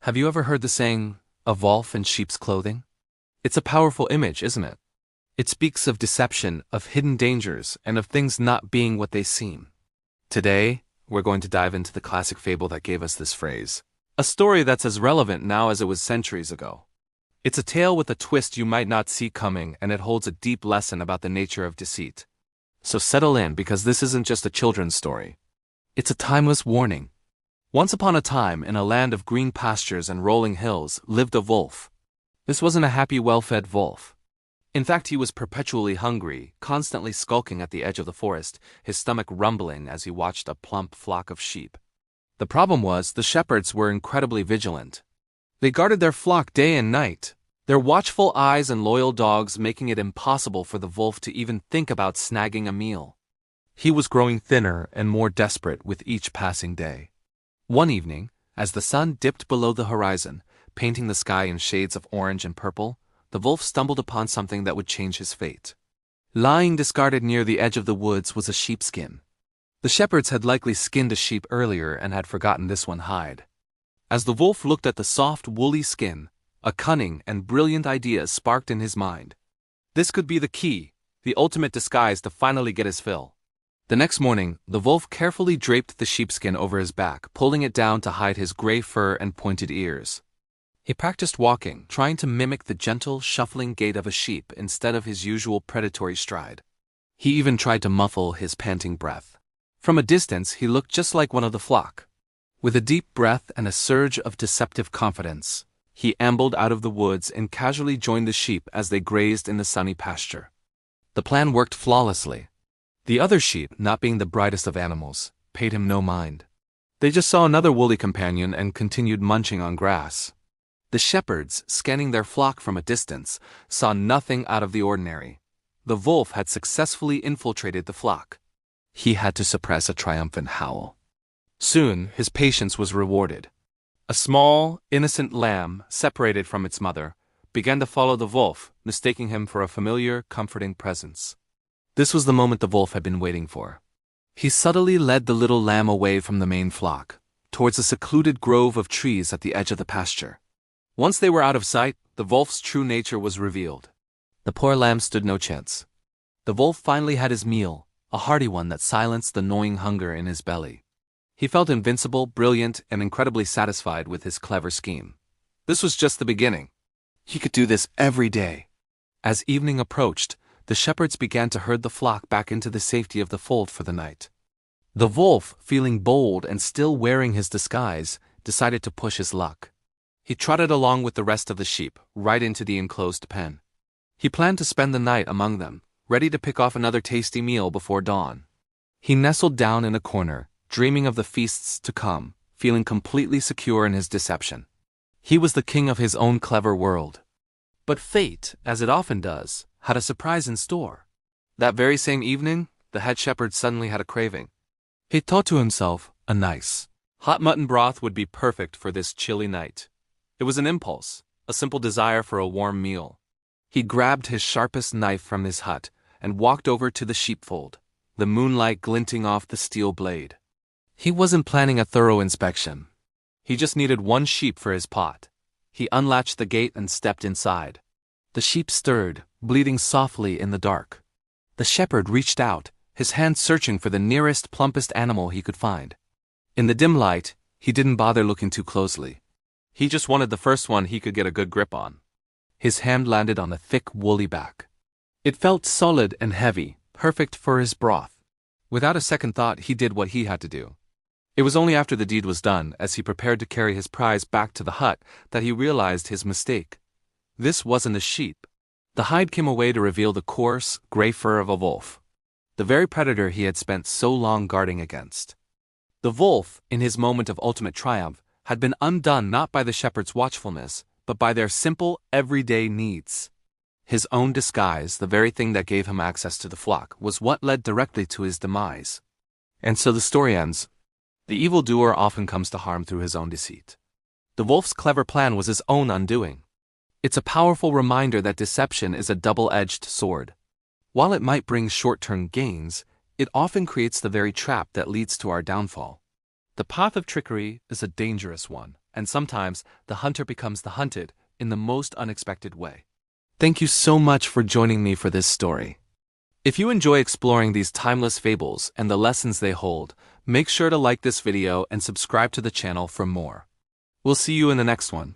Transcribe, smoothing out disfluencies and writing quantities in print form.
Have you ever heard the saying, a wolf in sheep's clothing? It's a powerful image, isn't it? It speaks of deception, of hidden dangers, and of things not being what they seem. Today, we're going to dive into the classic fable that gave us this phrase. A story that's as relevant now as it was centuries ago. It's a tale with a twist you might not see coming, and it holds a deep lesson about the nature of deceit. So settle in, because this isn't just a children's story. It's a timeless warning. Once upon a time, in a land of green pastures and rolling hills, lived a wolf. This wasn't a happy, well-fed wolf. In fact, he was perpetually hungry, constantly skulking at the edge of the forest, his stomach rumbling as he watched a plump flock of sheep. The problem was, the shepherds were incredibly vigilant. They guarded their flock day and night, their watchful eyes and loyal dogs making it impossible for the wolf to even think about snagging a meal. He was growing thinner and more desperate with each passing day. One evening, as the sun dipped below the horizon, painting the sky in shades of orange and purple, the wolf stumbled upon something that would change his fate. Lying discarded near the edge of the woods was a sheepskin. The shepherds had likely skinned a sheep earlier and had forgotten this one hide. As the wolf looked at the soft, woolly skin, a cunning and brilliant idea sparked in his mind. This could be the key, the ultimate disguise to finally get his fill. The next morning, the wolf carefully draped the sheepskin over his back, pulling it down to hide his gray fur and pointed ears. He practiced walking, trying to mimic the gentle, shuffling gait of a sheep instead of his usual predatory stride. He even tried to muffle his panting breath. From a distance, he looked just like one of the flock. With a deep breath and a surge of deceptive confidence, he ambled out of the woods and casually joined the sheep as they grazed in the sunny pasture. The plan worked flawlessly. The other sheep, not being the brightest of animals, paid him no mind. They just saw another woolly companion and continued munching on grass. The shepherds, scanning their flock from a distance, saw nothing out of the ordinary. The wolf had successfully infiltrated the flock. He had to suppress a triumphant howl. Soon, his patience was rewarded. A small, innocent lamb, separated from its mother, began to follow the wolf, mistaking him for a familiar, comforting presence. This was the moment the wolf had been waiting for. He subtly led the little lamb away from the main flock, towards a secluded grove of trees at the edge of the pasture. Once they were out of sight, the wolf's true nature was revealed. The poor lamb stood no chance. The wolf finally had his meal, a hearty one that silenced the gnawing hunger in his belly. He felt invincible, brilliant, and incredibly satisfied with his clever scheme. This was just the beginning. He could do this every day. As evening approached, the shepherds began to herd the flock back into the safety of the fold for the night. The wolf, feeling bold and still wearing his disguise, decided to push his luck. He trotted along with the rest of the sheep, right into the enclosed pen. He planned to spend the night among them, ready to pick off another tasty meal before dawn. He nestled down in a corner, dreaming of the feasts to come, feeling completely secure in his deception. He was the king of his own clever world. But fate, as it often does, had a surprise in store. That very same evening, the head shepherd suddenly had a craving. He thought to himself, a nice, hot mutton broth would be perfect for this chilly night. It was an impulse, a simple desire for a warm meal. He grabbed his sharpest knife from his hut and walked over to the sheepfold, the moonlight glinting off the steel blade. He wasn't planning a thorough inspection. He just needed one sheep for his pot. He unlatched the gate and stepped inside. The sheep stirred, bleating softly in the dark. The shepherd reached out, his hand searching for the nearest, plumpest animal he could find. In the dim light, he didn't bother looking too closely. He just wanted the first one he could get a good grip on. His hand landed on a thick, woolly back. It felt solid and heavy, perfect for his broth. Without a second thought, he did what he had to do. It was only after the deed was done, as he prepared to carry his prize back to the hut, that he realized his mistake. This wasn't a sheep. The hide came away to reveal the coarse, gray fur of a wolf, the very predator he had spent so long guarding against. The wolf, in his moment of ultimate triumph, had been undone not by the shepherd's watchfulness, but by their simple, everyday needs. His own disguise, the very thing that gave him access to the flock, was what led directly to his demise. And so the story ends. The evildoer often comes to harm through his own deceit. The wolf's clever plan was his own undoing. It's a powerful reminder that deception is a double-edged sword. While it might bring short-term gains, it often creates the very trap that leads to our downfall. The path of trickery is a dangerous one. and sometimes the hunter becomes the hunted in the most unexpected way. Thank you so much for joining me for this story. If you enjoy exploring these timeless fables and the lessons they hold, make sure to like this video and subscribe to the channel for more. We'll see you in the next one.